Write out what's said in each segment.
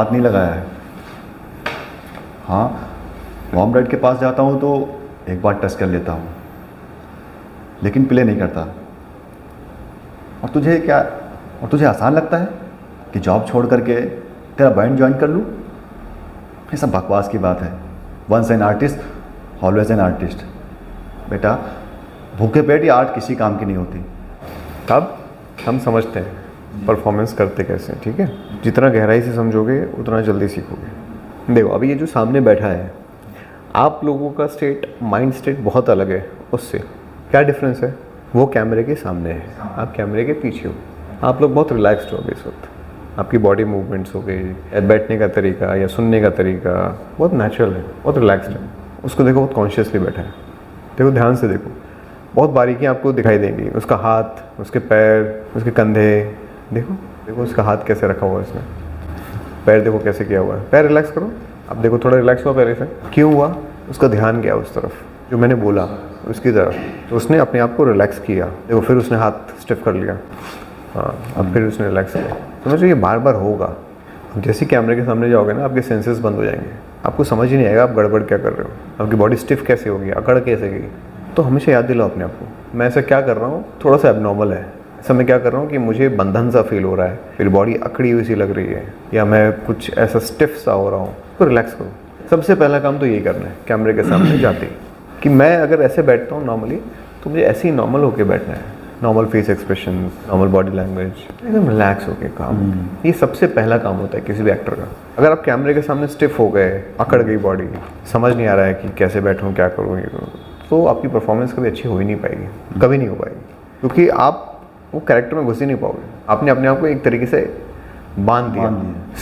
हाथ नहीं लगाया है। हाँ, वार्म राइड के पास जाता हूँ तो एक बार टच कर लेता हूँ, लेकिन प्ले नहीं करता। और तुझे आसान लगता है कि जॉब छोड़ करके तेरा बैंड ज्वाइन कर लूँ? ये सब बकवास की बात है। Once an artist always an artist. बेटा, भूखे पेट या आर्ट किसी काम की नहीं होती। अब हम समझते हैं परफॉर्मेंस करते कैसे, ठीक है? जितना गहराई से समझोगे उतना जल्दी सीखोगे। देखो, अभी ये जो सामने बैठा है, आप लोगों का माइंड स्टेट बहुत अलग है उससे। क्या डिफरेंस है? वो कैमरे के सामने है, आप कैमरे के पीछे हो। आप लोग बहुत रिलैक्स्ड हो इस वक्त। आपकी बॉडी मूवमेंट्स हो गई, बैठने का तरीका या सुनने का तरीका बहुत नेचुरल है, बहुत रिलैक्स्ड है। उसको देखो, बहुत कॉन्शियसली बैठा है। देखो, ध्यान से देखो, बहुत बारीकियाँ आपको दिखाई देंगी। उसका हाथ, उसके पैर, उसके कंधे, देखो उसका हाथ कैसे रखा हुआ है उसने। पैर देखो कैसे किया हुआ है। पैर रिलैक्स करो। अब देखो, थोड़ा रिलैक्स हुआ पैर से। क्यों हुआ? उसका ध्यान गया उस तरफ जो मैंने बोला, उसकी तरफ। तो उसने अपने आप को रिलैक्स किया। देखो, फिर उसने हाथ स्टिफ कर लिया। हाँ, अब फिर उसने रिलैक्स किया। समझो, ये बार बार होगा। जैसे कैमरे के सामने जाओगे ना, आपके सेंसेस बंद हो जाएंगे। आपको समझ ही नहीं आएगा आप गड़बड़ क्या कर रहे हो। आपकी बॉडी स्टिफ कैसे होगी, अकड़ कैसे गई। तो हमेशा याद दिलाओ अपने आप को, मैं ऐसा क्या कर रहा हूँ, थोड़ा सा एबनॉर्मल है। ऐसा मैं क्या कर रहा हूँ कि मुझे बंधन सा फील हो रहा है, मेरी बॉडी अकड़ी हुई सी लग रही है, या मैं कुछ ऐसा स्टिफ सा हो रहा हूँ। तो रिलैक्स करो। सबसे पहला काम तो यही करना है कैमरे के सामने जाते ही, कि मैं अगर ऐसे बैठता हूँ नॉर्मली, तो मुझे ऐसे ही नॉर्मल होके बैठना है। Normal face expression, normal body language, एकदम रिलैक्स होके काम। ये सबसे पहला काम होता है किसी भी एक्टर का। अगर आप कैमरे के सामने स्टिफ हो गए, अकड़ गई बॉडी, समझ नहीं आ रहा है कि कैसे बैठूँ, क्या करूँ, ये करूँ, तो आपकी परफॉर्मेंस कभी अच्छी हो ही नहीं पाएगी, कभी नहीं हो पाएगी। क्योंकि आप वो कैरेक्टर में घुस ही नहीं पाओगे। आपने अपने आप को एक तरीके से बांध दिया,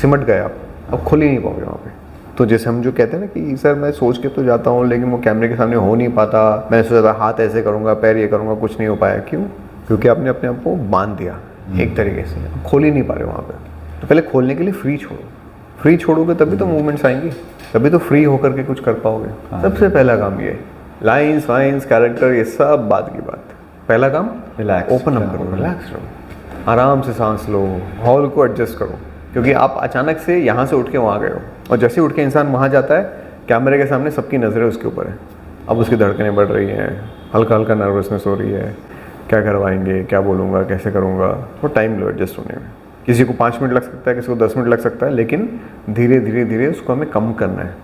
सिमट गए आप, अब खुल ही नहीं पाओगे वहाँ पे। तो जैसे हम जो कहते हैं ना कि सर मैं सोच के तो जाता हूँ लेकिन वो कैमरे के सामने हो नहीं पाता, मैंने सोचा था हाथ ऐसे करूँगा, पैर ये करूँगा, कुछ नहीं हो पाया। क्यों? क्योंकि आपने अपने आप को बांध दिया एक तरीके से, खोल ही नहीं पा रहे वहाँ पे। तो पहले खोलने के लिए फ्री छोड़ो। फ्री छोड़ोगे तभी तो मूवमेंट्स आएंगी, तभी तो फ्री होकर के कुछ कर पाओगे। सबसे पहला काम ये, लाइन्स वाइन्स कैरेक्टर ये सब बात की बात। पहला काम रिलैक्स, ओपन अप करो, रिलैक्स रहो, आराम से सांस लो, हॉल को एडजस्ट करो। क्योंकि आप अचानक से यहाँ से उठ के वहाँ गए हो, और जैसे उठ के इंसान वहाँ जाता है, कैमरे के सामने सबकी नज़रें उसके ऊपर है। अब उसकी धड़कनें बढ़ रही हैं, हल्का हल्का नर्वसनेस हो रही है, क्या करवाएंगे, क्या बोलूँगा, कैसे करूँगा। तो टाइम लो एडजस्ट होने में। किसी को 5 मिनट लग सकता है, किसी को 10 मिनट लग सकता है, लेकिन धीरे धीरे धीरे उसको हमें कम करना है।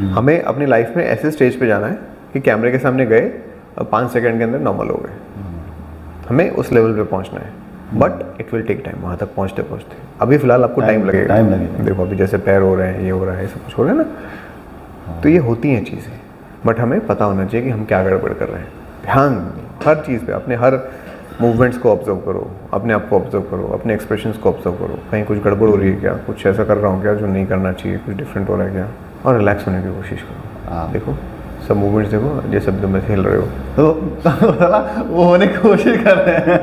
हमें अपनी लाइफ में ऐसे स्टेज पे जाना है कि कैमरे के सामने गए और 5 सेकंड के अंदर नॉर्मल हो गए। हमें उस लेवल पे पहुंचना है, but it will take time. वहाँ तक पहुँचते पहुँचते अभी फिलहाल आपको टाइम लगेगा। देखो, अभी जैसे पैर हो रहे हैं, ये हो रहा है, सब कुछ हो रहा है ना, तो ये होती हैं चीज़ें, बट हमें पता होना चाहिए कि हम क्या गड़बड़ कर रहे हैं। ध्यान हर चीज़ पे, अपने हर मूवमेंट्स को ऑब्जर्व करो, अपने आप को ऑब्जर्व करो, अपने एक्सप्रेशंस को ऑब्जर्व करो। कहीं कुछ गड़बड़ हो रही है क्या, कुछ ऐसा कर रहा हूँ क्या जो नहीं करना चाहिए, कुछ डिफरेंट हो रहा है क्या, और रिलैक्स होने की कोशिश करो। देखो, सब मूवमेंट्स देखो, जैसे तुम में हिल रहे हो, तो वो होने की कोशिश कर रहे हैं।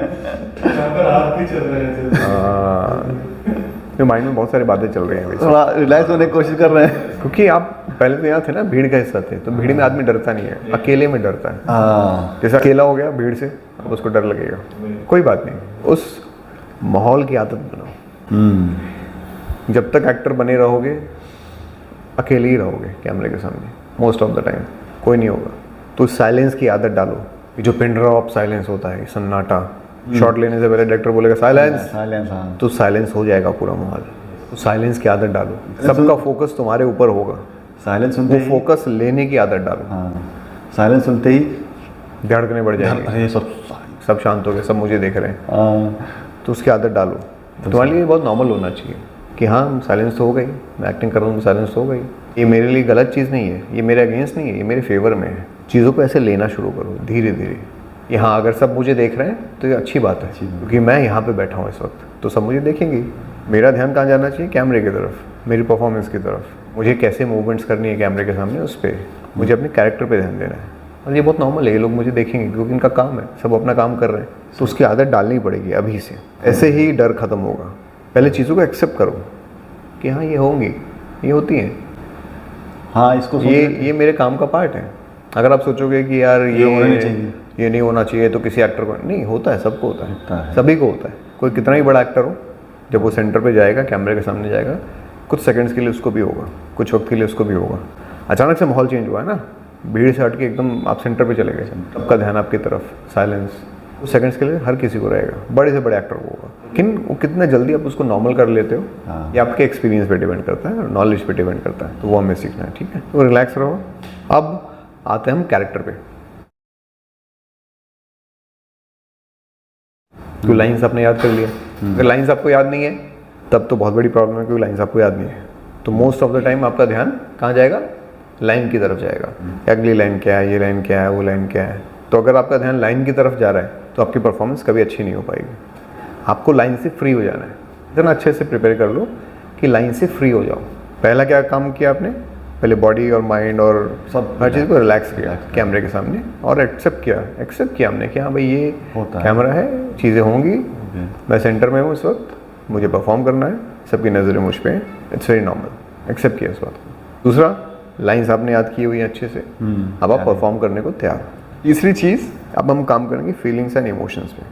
माइंड में बहुत सारी बातें चल रही हैं, थोड़ा रिलैक्स होने की कोशिश कर रहे हैं। क्योंकि आप पहले तो यहाँ थे ना, भीड़ का हिस्सा थे, तो भीड़ में आदमी डरता नहीं है, अकेले में डरता है। जैसा अकेला हो गया भीड़ से, अब उसको डर लगेगा। कोई बात नहीं, उस माहौल की आदत बनाओ। जब तक एक्टर बने रहोगे, अकेले ही रहोगे कैमरे के सामने मोस्ट ऑफ द टाइम, कोई नहीं होगा। तो साइलेंस की आदत डालो। जो पिन ड्रॉप साइलेंस होता है, सन्नाटा, शॉट लेने से पहले डायरेक्टर बोलेगा साइलेंस, तो साइलेंस हो जाएगा पूरा माहौल। तो साइलेंस की आदत डालो, सबका फोकस तुम्हारे ऊपर होगा। साइलेंस सुनते ही फोकस लेने की आदत डालो। साइलेंस सुनते ही धड़कने बढ़ जाएंगे, सब शांत हो गए, सब मुझे देख रहे हैं, तो उसकी आदत डालो। तुम्हारे लिए बहुत नॉर्मल होना चाहिए कि हाँ साइलेंस तो हो गई, मैं एक्टिंग कर रहा हूँ, साइलेंस तो हो गई। ये मेरे लिए गलत चीज़ नहीं है, ये मेरे अगेंस्ट नहीं है, ये मेरे फेवर में है। चीज़ों को ऐसे लेना शुरू करो धीरे धीरे। यहाँ अगर सब मुझे देख रहे हैं तो ये अच्छी बात है, क्योंकि मैं यहाँ पे बैठा हूँ इस वक्त, तो सब मुझे देखेंगे। मेरा ध्यान कहाँ जाना चाहिए? कैमरे की तरफ, मेरी परफॉर्मेंस की तरफ। मुझे कैसे मूवमेंट्स करनी है कैमरे के सामने, उस पर मुझे अपने कैरेक्टर पे ध्यान देना है। और ये बहुत नॉर्मल है, ये लोग मुझे देखेंगे क्योंकि इनका काम है, सब अपना काम कर रहे हैं, तो उसकी आदत डालनी पड़ेगी अभी से। ऐसे ही डर खत्म होगा। पहले चीज़ों को एक्सेप्ट करो कि हाँ ये होंगी, ये होती हैं, हाँ इसको ये मेरे काम का पार्ट है। अगर आप सोचोगे कि यार ये नहीं होना चाहिए तो किसी एक्टर को नहीं होता है, सबको होता है, सभी को होता है। कोई कितना ही बड़ा एक्टर हो, जब वो सेंटर पे जाएगा, कैमरे के सामने जाएगा, कुछ सेकंड्स के लिए उसको भी होगा, कुछ वक्त के लिए उसको भी होगा। अचानक से माहौल चेंज हुआ है ना, भीड़ से हट के एकदम आप सेंटर पे चले गए, सबका ध्यान आपकी तरफ, साइलेंस, उस सेकंड्स के लिए हर किसी को रहेगा, बड़े से बड़े एक्टर को होगा। लेकिन वो कितने जल्दी आप उसको नॉर्मल कर लेते हो, ये आपके एक्सपीरियंस पे डिपेंड करता है और नॉलेज पे डिपेंड करता है, तो वो हमें सीखना है, ठीक है। तो रिलैक्स रहो। अब आते हैं हम कैरेक्टर पे। तो लाइन्स आपने याद कर लिया। अगर लाइन्स आपको याद नहीं है तब तो बहुत बड़ी प्रॉब्लम है, क्योंकि लाइन्स आपको याद नहीं है। तो मोस्ट ऑफ द टाइम आपका ध्यान कहाँ जाएगा? लाइन की तरफ जाएगा। अगली लाइन क्या है, ये लाइन क्या है, वो लाइन क्या है। तो अगर आपका ध्यान लाइन की तरफ जा रहा है तो आपकी परफॉर्मेंस कभी अच्छी नहीं हो पाएगी। आपको लाइन से फ्री हो जाना है। इतना अच्छे से प्रिपेयर कर लो कि लाइन से फ्री हो जाओ। पहला क्या काम किया आपने? पहले बॉडी और माइंड और सब हर चीज़ को रिलैक्स किया कैमरे के सामने, और एक्सेप्ट किया हमने कि हाँ भाई ये कैमरा है, चीज़ें होंगी, मैं सेंटर में हूँ इस वक्त, मुझे परफॉर्म करना है, सबकी नज़रें मुझ पे हैं, इट्स वेरी नॉर्मल। एक्सेप्ट किया इस बात को। दूसरा, लाइन्स आपने याद की हुई है अच्छे से, अब आप परफॉर्म करने को तैयार हो। तीसरी चीज़, अब हम काम करेंगे फीलिंग्स एंड इमोशंस पे।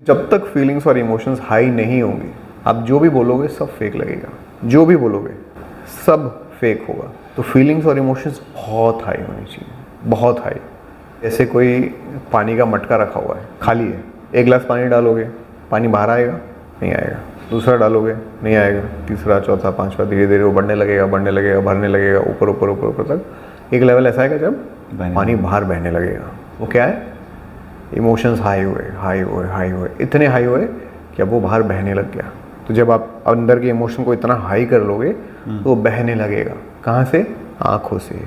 जब तक फीलिंग्स और इमोशंस हाई नहीं होंगे, आप जो भी बोलोगे सब फेक लगेगा, जो भी बोलोगे सब फेक होगा। तो फीलिंग्स और इमोशंस बहुत हाई होनी चाहिए, बहुत हाई। जैसे कोई पानी का मटका रखा हुआ है, खाली है, एक गिलास पानी डालोगे, पानी बाहर आएगा? नहीं आएगा। दूसरा डालोगे, नहीं आएगा। तीसरा, चौथा, पांचवा, धीरे धीरे वो बढ़ने लगेगा, भरने लगेगा, ऊपर ऊपर ऊपर ऊपर तक एक लेवल ऐसा आएगा जब पानी बाहर बहने लगेगा। वो क्या है? इमोशंस हाई हुए, इतने हाई हुए कि अब वो बाहर बहने लग गया। तो जब आप अंदर के इमोशन को इतना हाई कर लोगे तो वो बहने लगेगा। कहाँ से? आँखों से,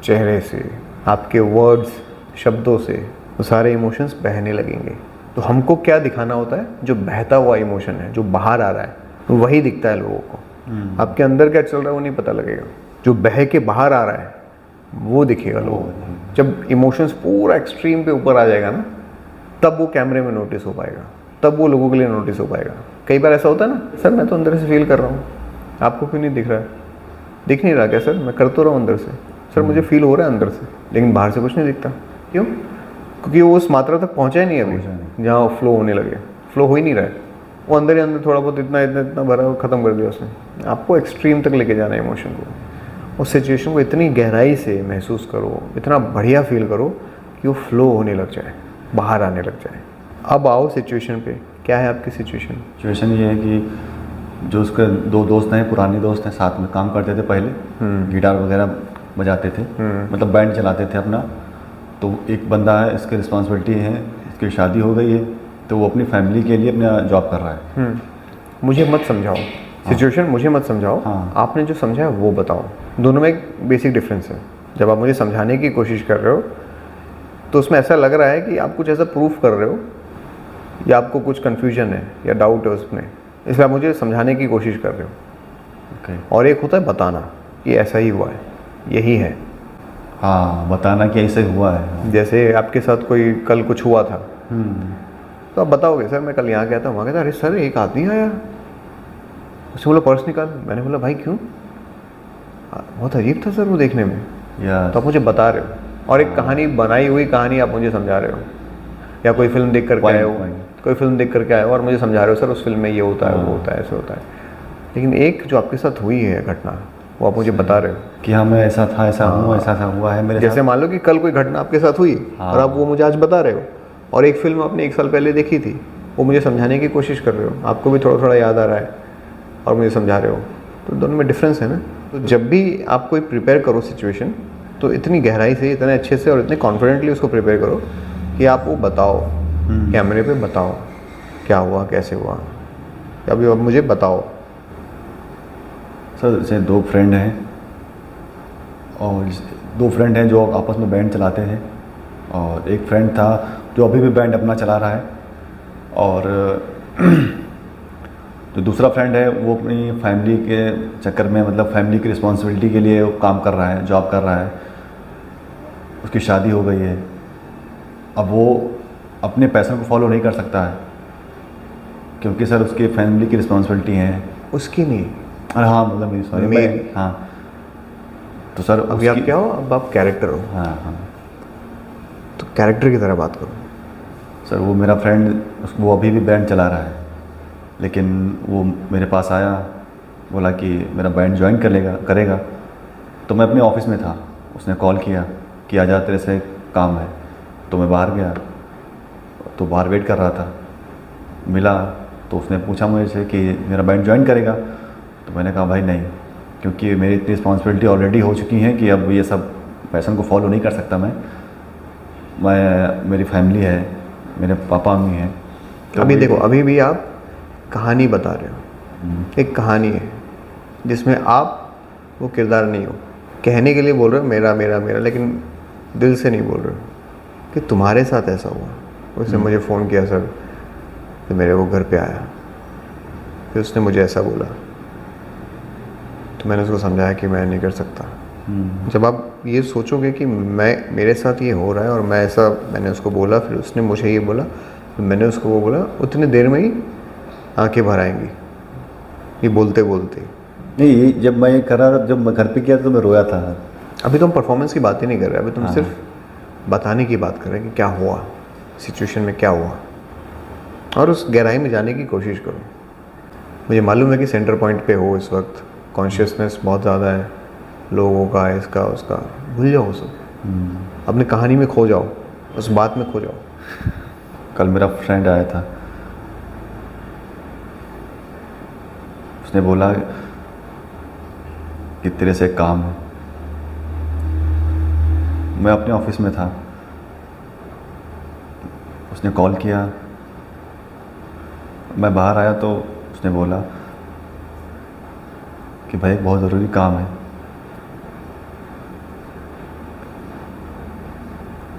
चेहरे से, आपके वर्ड्स, शब्दों से, वो सारे इमोशंस बहने लगेंगे। तो हमको क्या दिखाना होता है? जो बहता हुआ इमोशन है, जो बाहर आ रहा है, तो वही दिखता है लोगों को। आपके अंदर क्या चल रहा है वो नहीं पता लगेगा। जो बह के बाहर आ रहा है वो दिखेगा लोगों को। जब इमोशंस पूरा एक्सट्रीम पे ऊपर आ जाएगा ना, तब वो कैमरे में नोटिस हो पाएगा, तब वो लोगों के लिए नोटिस हो पाएगा। कई बार ऐसा होता है ना, सर मैं तो अंदर से फील कर रहा हूँ, आपको क्यों नहीं दिख रहा है? दिख नहीं रहा क्या सर? मैं कर तो रहा हूँ अंदर से, सर मुझे फील हो रहा है अंदर से, लेकिन बाहर से कुछ नहीं दिखता। क्यों? क्योंकि वो उस मात्रा तक पहुँचा ही नहीं अभी जहाँ फ्लो होने लगे। फ्लो हो ही नहीं रहा है, वो अंदर ही अंदर थोड़ा बहुत इतना भरा, ख़त्म कर दिया उसने। आपको एक्सट्रीम तक लेके जाना है इमोशन को। उस सिचुएशन को इतनी गहराई से महसूस करो, इतना बढ़िया फील करो कि वो फ्लो होने लग जाए, बाहर आने लग जाए। अब आओ सिचुएशन पे। क्या है आपकी सिचुएशन ये है कि जो उसके दो दोस्त हैं, पुराने दोस्त हैं, साथ में काम करते थे पहले, गिटार वगैरह बजाते थे, मतलब बैंड चलाते थे अपना। तो एक बंदा है, इसकी रिस्पॉन्सिबिलिटी है, इसकी शादी हो गई है, तो वो अपनी फैमिली के लिए अपना जॉब कर रहा है। मुझे मत समझाओ सिचुएशन, मुझे मत समझाओ। आपने जो समझा है वो बताओ। दोनों में एक बेसिक डिफरेंस है। जब आप मुझे समझाने की कोशिश कर रहे हो तो उसमें ऐसा लग रहा है कि आप कुछ ऐसा प्रूफ कर रहे हो, या आपको कुछ कन्फ्यूजन है या डाउट है उसमें, इसलिए आप मुझे समझाने की कोशिश कर रहे हो। और एक होता है बताना कि ऐसा ही हुआ है, यही है। हाँ, बताना कि ऐसे हुआ है। जैसे आपके साथ कोई कल कुछ हुआ था, तो आप बताओगे सर मैं कल यहाँ गया था, वहाँ गया था, अरे सर एक आदमी आया, उसने बोला पर्स निकाल। मैंने बोला भाई क्यों? बहुत अजीब था सर वो देखने में। तो आप मुझे बता रहे हो, और एक कहानी, बनाई हुई कहानी आप मुझे समझा रहे हो। या कोई फिल्म देख करके आए हो, कोई फिल्म देख करके आए हो और मुझे समझा रहे हो सर उस फिल्म में ये होता है, वो होता है, ऐसे होता है। लेकिन एक जो आपके साथ हुई है घटना, वो आप मुझे बता रहे हो कि हाँ मैं ऐसा था, ऐसा हूँ, ऐसा हुआ है मेरे जैसे मान लो कि कल कोई घटना आपके साथ हुई और आप वो मुझे आज बता रहे हो, और एक फिल्म आपने 1 साल पहले देखी थी, वो मुझे समझाने की कोशिश कर रहे हो, आपको भी थोड़ा थोड़ा याद आ रहा है और मुझे समझा रहे हो। तो दोनों में डिफरेंस है ना। तो जब भी आप कोई प्रिपेयर करो सिचुएशन, तो इतनी गहराई से, इतने अच्छे से और इतने कॉन्फिडेंटली उसको प्रिपेयर करो कि आप वो बताओ, कैमरे पे बताओ क्या हुआ, कैसे हुआ। अभी अब मुझे बताओ। सर जैसे 2 फ्रेंड हैं, और 2 फ्रेंड हैं जो आपस में बैंड चलाते हैं, और एक फ्रेंड था जो अभी भी बैंड अपना चला रहा है, और जो दूसरा फ्रेंड है वो अपनी फैमिली के चक्कर में, मतलब फैमिली की रिस्पॉन्सिबिलिटी के लिए काम कर रहा है, जॉब कर रहा है, उसकी शादी हो गई है। अब वो अपने पैसों को फॉलो नहीं कर सकता है, क्योंकि सर उसकी फैमिली की रिस्पॉन्सिबिलिटी है। उसकी नहीं, अरे हाँ, मतलब मेरी, सॉरी मेरी। हाँ, तो सर अभी आप क्या हो? अब आप कैरेक्टर हो। हाँ, तो कैरेक्टर की तरह बात करो। सर वो मेरा फ्रेंड, वो अभी भी बैंड चला रहा है, लेकिन वो मेरे पास आया, बोला कि मेरा बैंड ज्वाइन करेगा। तो मैं अपने ऑफिस में था, उसने कॉल किया कि आजा तेरे से काम है। तो मैं बाहर गया, तो बाहर वेट कर रहा था, मिला तो उसने पूछा मुझे से कि मेरा बैंड ज्वाइन करेगा। तो मैंने कहा भाई नहीं, क्योंकि मेरी इतनी रिस्पॉन्सिबिलिटी ऑलरेडी हो चुकी है कि अब ये सब पैशन को फॉलो नहीं कर सकता मैं। मेरी फैमिली है, मेरे पापा मम्मी हैं। तो अभी देखो, अभी भी आप कहानी बता रहे हो, एक कहानी है जिसमें आप वो किरदार नहीं हो। कहने के लिए बोल रहे हो मेरा मेरा मेरा, लेकिन दिल से नहीं बोल रहे हो कि तुम्हारे साथ ऐसा हुआ। उसने मुझे फ़ोन किया सर, फिर मेरे वो घर पे आया, फिर उसने मुझे ऐसा बोला, तो मैंने उसको समझाया कि मैं नहीं कर सकता। जब आप ये सोचोगे कि मेरे साथ ये हो रहा है और मैंने उसको बोला, फिर उसने मुझे ये बोला, फिर मैंने उसको वो बोला, उतनी देर में ही आंखें भर आएंगी ये बोलते बोलते। नहीं, ये जब मैं ये करा, जब मैं घर पे किया तो मैं रोया था। अभी तो हम परफॉर्मेंस की बात ही नहीं कर रहे, अभी तुम सिर्फ बताने की बात कर रहे हैं कि क्या हुआ, सिचुएशन में क्या हुआ, और उस गहराई में जाने की कोशिश करो। मुझे मालूम है कि सेंटर पॉइंट पे हो इस वक्त, कॉन्शियसनेस बहुत ज़्यादा है लोगों का, इसका उसका, भूल जाओ सब, अपनी कहानी में खो जाओ, उस बात में खो जाओ। कल मेरा फ्रेंड आया था, उसने बोला कि तेरे से एक काम है। मैं अपने ऑफिस में था, उसने कॉल किया, मैं बाहर आया तो उसने बोला कि भाई बहुत ज़रूरी काम है।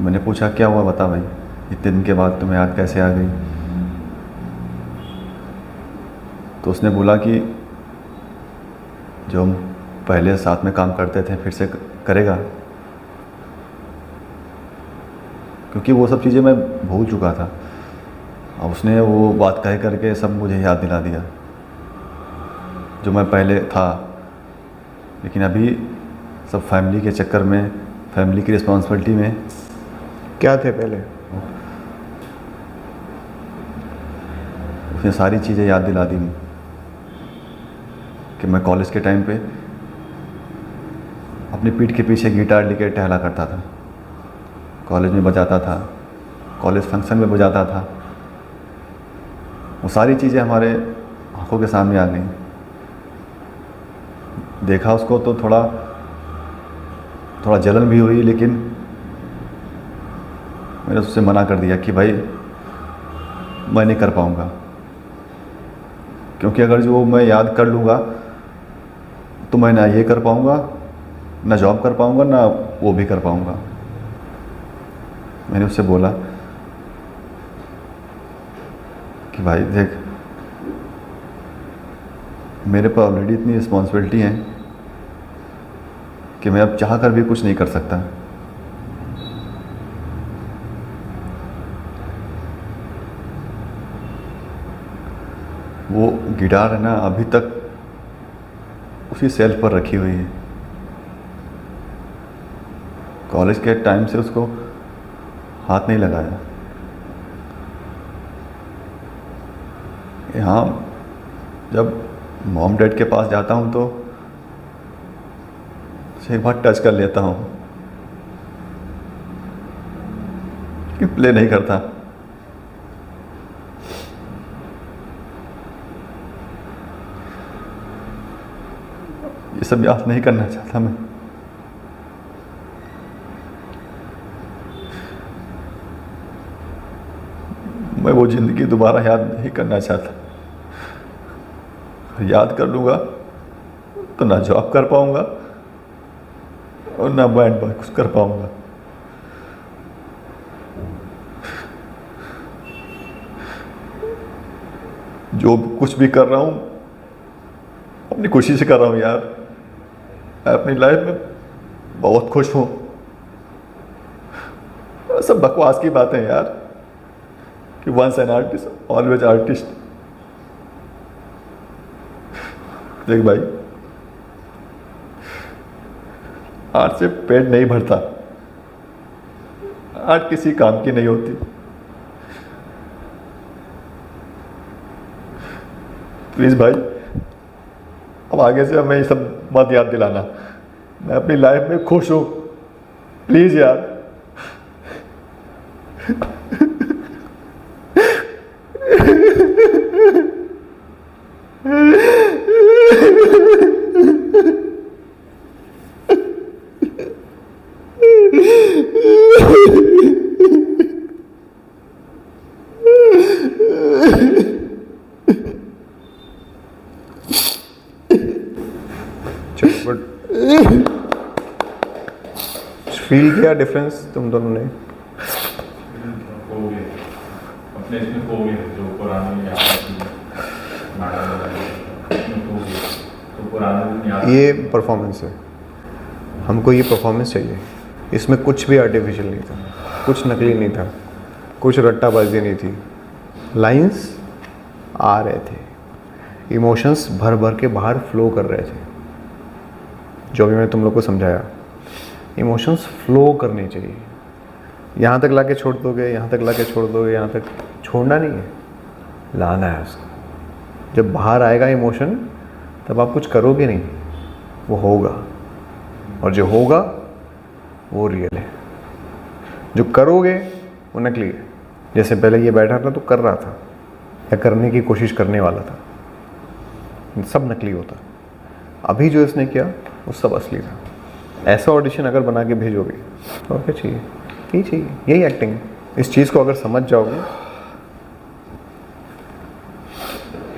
मैंने पूछा क्या हुआ बता भाई, इतने दिन के बाद तुम्हें याद कैसे आ गई। तो उसने बोला कि जो हम पहले साथ में काम करते थे फिर से करेगा, क्योंकि वो सब चीज़ें मैं भूल चुका था। अब उसने वो बात कह करके सब मुझे याद दिला दिया जो मैं पहले था। लेकिन अभी सब फैमिली के चक्कर में, फैमिली की रिस्पॉन्सिबिलिटी में। क्या थे पहले? उसने सारी चीज़ें याद दिला दी कि मैं कॉलेज के टाइम पे अपनी पीठ के पीछे गिटार लेके टहला करता था, कॉलेज में बजाता था, कॉलेज फंक्शन में बजाता था। वो सारी चीज़ें हमारे आंखों के सामने आ गई। देखा उसको तो थोड़ा जलन भी हुई, लेकिन मैंने उससे मना कर दिया कि भाई मैं नहीं कर पाऊँगा, क्योंकि अगर जो मैं याद कर लूँगा तो मैं ना ये कर पाऊँगा, ना जॉब कर पाऊँगा, ना वो भी कर पाऊँगा। मैंने उससे बोला कि भाई देख, मेरे पर ऑलरेडी इतनी रिस्पॉन्सिबिलिटी है कि मैं अब चाह कर भी कुछ नहीं कर सकता। वो गिटार है ना, अभी तक उसी सेल्फ पर रखी हुई है। कॉलेज के टाइम से उसको हाथ नहीं लगाया। यहाँ जब मॉम डैड के पास जाता हूँ तो उसे एक बार टच कर लेता हूँ, कि प्ले नहीं करता। ये सब याद नहीं करना चाहता मैं। वो ज़िंदगी दोबारा याद नहीं करना चाहता। याद कर लूँगा तो ना जॉब कर पाऊँगा और ना बैंड कुछ कर पाऊँगा। जो कुछ भी कर रहा हूँ अपनी खुशी से कर रहा हूँ यार। मैं अपनी लाइफ में बहुत खुश हूँ। सब बकवास की बातें यार कि once an artist always artist. देख भाई, आर्ट से पेट नहीं भरता, आर्ट किसी काम की नहीं होती। प्लीज़ भाई, अब आगे से हमें ये सब मत याद दिलाना। मैं अपनी लाइफ में खुश हूँ, प्लीज़ यार। बट फील किया डिफरेंस तुम दोनों ने? खो गए अपने, इसमें खो गए जो पुरानी याद आती है, इसमें खो गए तो पुराने दिन याद। ये परफॉर्मेंस है, हमको ये परफॉर्मेंस चाहिए। इसमें कुछ भी आर्टिफिशियल नहीं था, कुछ नकली नहीं था, कुछ रट्टाबाजी नहीं थी। लाइंस आ रहे थे, इमोशंस भर भर के बाहर फ्लो कर रहे थे। जो भी मैंने तुम लोग को समझाया, इमोशंस फ्लो करने चाहिए। यहाँ तक लाके छोड़ दोगे, यहाँ तक लाके छोड़ दोगे, यहाँ तक छोड़ना नहीं है, लाना है उसको। जब बाहर आएगा इमोशन, तब आप कुछ करोगे नहीं, वो होगा। और जो होगा वो रियल है, जो करोगे वो नकली है। जैसे पहले ये बैठा था तो कर रहा था या करने की कोशिश करने वाला था, सब नकली होता। अभी जो इसने किया वो सब असली था। ऐसा ऑडिशन अगर बना के भेजोगे तो क्या चाहिए? यही चाहिए, यही एक्टिंग है। इस चीज़ को अगर समझ जाओगे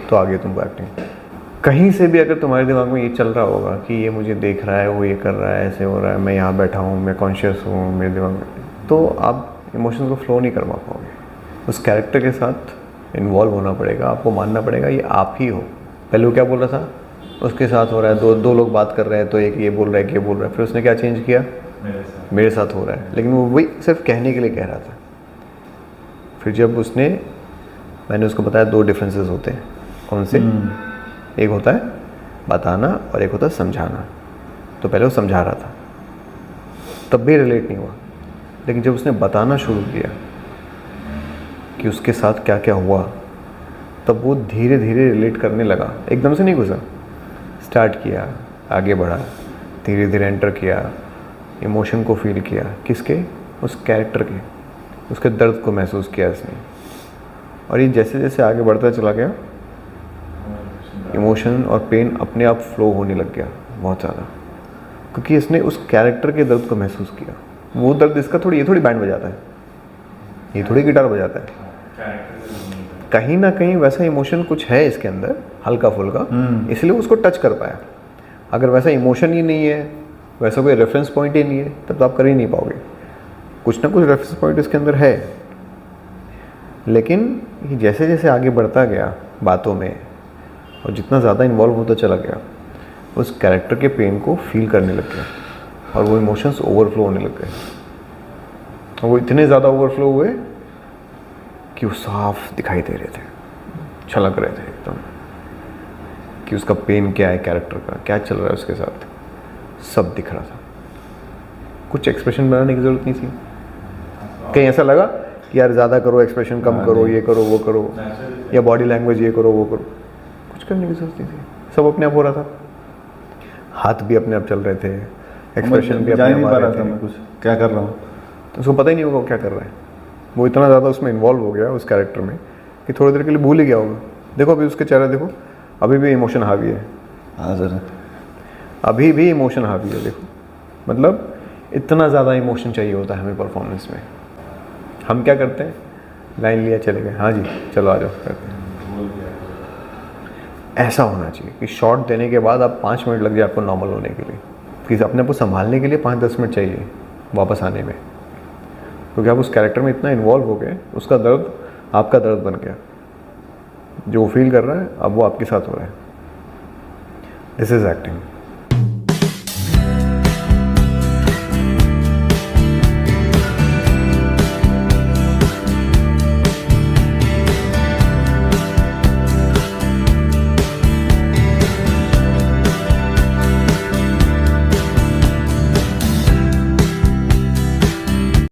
तो आगे तुमको एक्टिंग। कहीं से भी अगर तुम्हारे दिमाग में ये चल रहा होगा कि ये मुझे देख रहा है, वो ये कर रहा है, ऐसे हो रहा है, मैं यहाँ बैठा हूँ, मैं कॉन्शियस हूँ मेरे दिमाग में, तो आप इमोशंस को फ्लो नहीं करवा पाओगे। उस कैरेक्टर के साथ इन्वॉल्व होना पड़ेगा, आपको मानना पड़ेगा ये आप ही हो। पहले वो क्या बोल रहा था, उसके साथ हो रहा है, दो लोग बात कर रहे हैं तो एक ये बोल रहा है, एक ये बोल रहा है। फिर उसने क्या चेंज किया, मेरे साथ हो रहा है, लेकिन वो वही सिर्फ कहने के लिए कह रहा था। फिर जब मैंने उसको बताया दो डिफरेंसेस होते हैं। कौन से? एक होता है बताना और एक होता है समझाना। तो पहले वो समझा रहा था, तब भी रिलेट नहीं हुआ, लेकिन जब उसने बताना शुरू किया कि उसके साथ क्या क्या हुआ, तब वो धीरे धीरे रिलेट करने लगा। एकदम से नहीं घुसा, स्टार्ट किया, आगे बढ़ा, धीरे धीरे एंटर किया, इमोशन को फील किया। किसके? उस कैरेक्टर के, उसके दर्द को महसूस किया इसने। और ये जैसे जैसे आगे बढ़ता चला गया, इमोशन और पेन अपने आप फ्लो होने लग गया बहुत ज़्यादा, क्योंकि इसने उस कैरेक्टर के दर्द को महसूस किया। वो दर्द इसका थोड़ी, ये थोड़ी बैंड बजाता है, ये थोड़ी गिटार बजाता है। कहीं ना कहीं वैसा इमोशन कुछ है इसके अंदर, हल्का फुल्का, इसलिए उसको टच कर पाया। अगर वैसा इमोशन ही नहीं है, वैसा कोई रेफरेंस पॉइंट ही नहीं है, तब तो आप कर ही नहीं पाओगे। कुछ ना कुछ रेफरेंस पॉइंट इसके अंदर है, लेकिन ये जैसे जैसे आगे बढ़ता गया बातों में और जितना ज़्यादा इन्वॉल्व होता चला गया, उस कैरेक्टर के पेन को फील करने लग गया और वो इमोशंस ओवरफ्लो होने लग गए। और वो इतने ज़्यादा ओवरफ्लो हुए कि वो साफ दिखाई दे रहे थे, छलक रहे थे एकदम, कि उसका पेन क्या है, कैरेक्टर का क्या चल रहा है उसके साथ, सब दिख रहा था। कुछ एक्सप्रेशन बनाने की ज़रूरत नहीं थी। कहीं ऐसा लगा कि यार ज़्यादा करो, एक्सप्रेशन कम करो, ये करो वो करो, या बॉडी लैंग्वेज ये करो वो करो, कुछ करने की ज़रूरत नहीं थी। सब अपने आप हो रहा था, हाथ भी अपने आप चल रहे थे, एक्सप्रेशन भी अपने आप आ रहे थे। मैं कुछ क्या कर रहा हूँ, तो उसको पता ही नहीं होगा वो क्या कर रहा है। वो इतना ज़्यादा उसमें इन्वॉल्व हो गया उस कैरेक्टर में कि थोड़ी देर के लिए भूल ही गया होगा। देखो अभी उसके चेहरा देखो, अभी भी इमोशन हावी है। हाँ सर, अभी भी इमोशन हावी है। देखो मतलब इतना ज़्यादा इमोशन चाहिए होता है हमें परफॉर्मेंस में। हम क्या करते हैं, लाइन लिया चले गए, हाँ जी चलो आ जाओ करते हैं। ऐसा होना चाहिए कि शॉट देने के बाद आप 5 मिनट लग जाए आपको नॉर्मल होने के लिए, कि अपने को संभालने के लिए 5-10 मिनट चाहिए वापस आने में, क्योंकि आप उस कैरेक्टर में इतना इन्वॉल्व हो गए, उसका दर्द आपका दर्द बन गया। जो वो फील कर रहा है अब वो आपके साथ हो रहा है। This is acting.